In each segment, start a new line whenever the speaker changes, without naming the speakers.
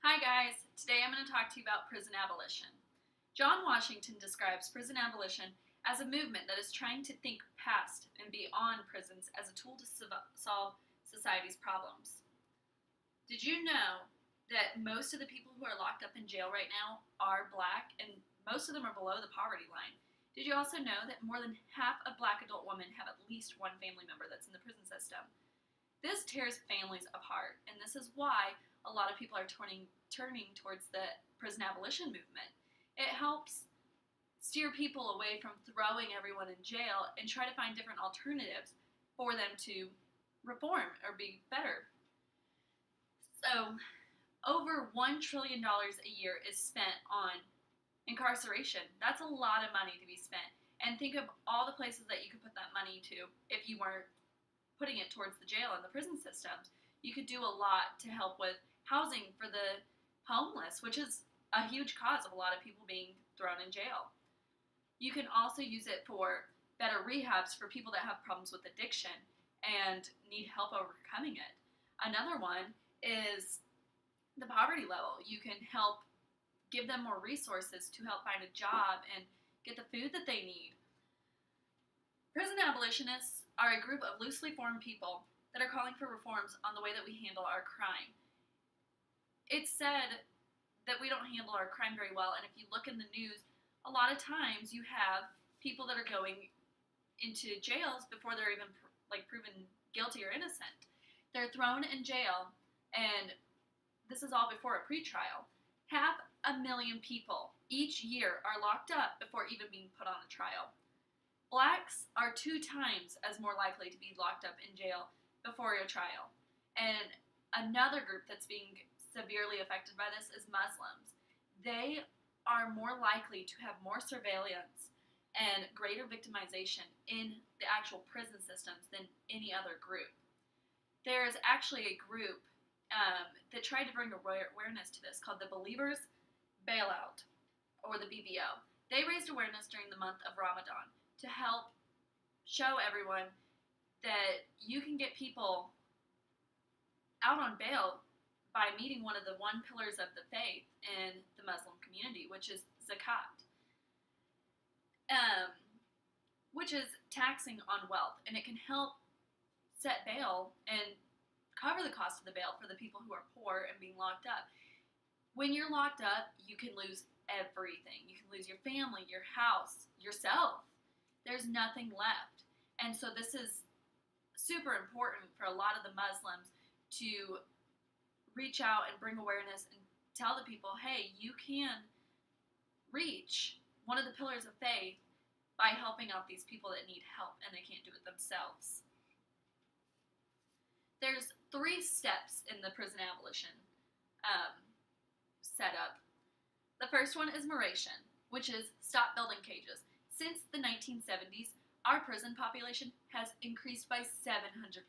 Hi guys, today I'm going to talk to you about prison abolition. John Washington describes prison abolition as a movement that is trying to think past and beyond prisons as a tool to solve society's problems. Did you know that most of the people who are locked up in jail right now are black and most of them are below the poverty line? Did you also know that more than half of black adult women have at least one family member that's in the prison system? This tears families apart, and this is why a lot of people are turning towards the prison abolition movement. It helps steer people away from throwing everyone in jail and try to find different alternatives for them to reform or be better. So, over $1 trillion a year is spent on incarceration. That's a lot of money to be spent. And think of all the places that you could put that money to if you weren't putting it towards the jail and the prison systems. You could do a lot to help with housing for the homeless, which is a huge cause of a lot of people being thrown in jail. You can also use it for better rehabs for people that have problems with addiction and need help overcoming it. Another one is the poverty level. You can help give them more resources to help find a job and get the food that they need. Prison abolitionists are a group of loosely formed people that are calling for reforms on the way that we handle our crime. It's said that we don't handle our crime very well, and if you look in the news, a lot of times you have people that are going into jails before they're even proven guilty or innocent. They're thrown in jail, and this is all before a pretrial. 500,000 people each year are locked up before even being put on a trial. Blacks are 2 times as more likely to be locked up in jail before a trial. And another group that's being severely affected by this is Muslims. They are more likely to have more surveillance and greater victimization in the actual prison systems than any other group. There's actually a group that tried to bring awareness to this called the Believers Bailout, or the BBO. They raised awareness during the month of Ramadan to help show everyone that you can get people out on bail by meeting one of the pillars of the faith in the Muslim community, which is zakat, which is taxing on wealth, and it can help set bail and cover the cost of the bail for the people who are poor and being locked up. When you're locked up, you can lose everything. You can lose your family, your house, yourself. There's nothing left. And so this is super important for a lot of the Muslims to reach out and bring awareness and tell the people, hey, you can reach one of the pillars of faith by helping out these people that need help and they can't do it themselves. There's 3 steps in the prison abolition setup. The first one is moderation, which is stop building cages. Since the 1970s, our prison population has increased by 700%.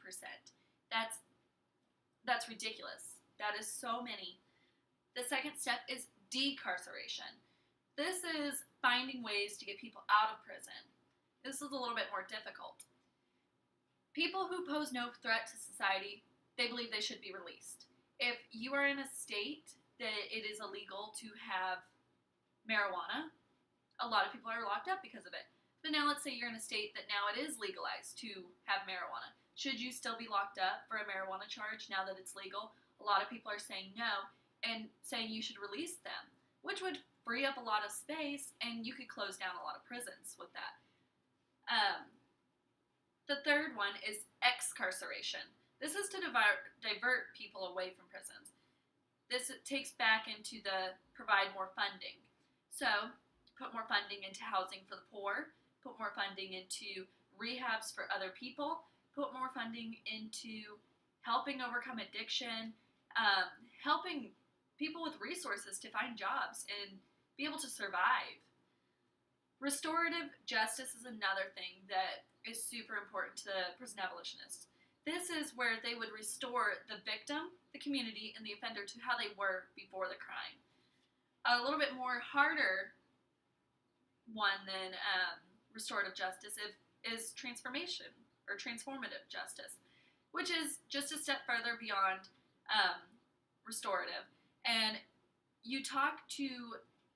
That's ridiculous. That is so many. The second step is decarceration. This is finding ways to get people out of prison. This is a little bit more difficult. People who pose no threat to society, they believe they should be released. If you are in a state that it is illegal to have marijuana, a lot of people are locked up because of it. But now let's say you're in a state that now it is legalized to have marijuana. Should you still be locked up for a marijuana charge now that it's legal? A lot of people are saying no and saying you should release them, which would free up a lot of space and you could close down a lot of prisons with that. The third one is excarceration. This is to divert people away from prisons. This takes back into the provide more funding. So, put more funding into housing for the poor, put more funding into rehabs for other people, put more funding into helping overcome addiction, helping people with resources to find jobs and be able to survive. Restorative justice is another thing that is super important to the prison abolitionists. This is where they would restore the victim, the community, and the offender to how they were before the crime. A little bit more harder one than restorative justice is transformation or transformative justice, which is just a step further beyond restorative. and you talk to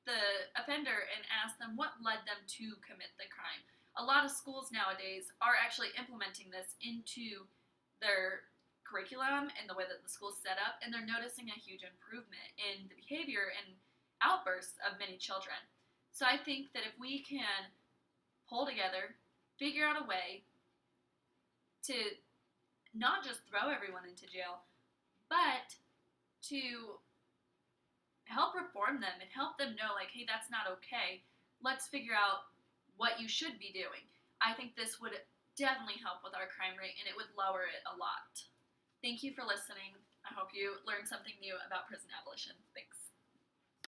the offender and ask them what led them to commit the crime. A lot of schools nowadays are actually implementing this into their curriculum and the way that the school's set up, and they're noticing a huge improvement in the behavior and outbursts of many children. So I think that if we can pull together, figure out a way to not just throw everyone into jail, but to help reform them and help them know, like, hey, that's not okay. Let's figure out what you should be doing. I think this would definitely help with our crime rate, and it would lower it a lot. Thank you for listening. I hope you learned something new about prison abolition. Thanks.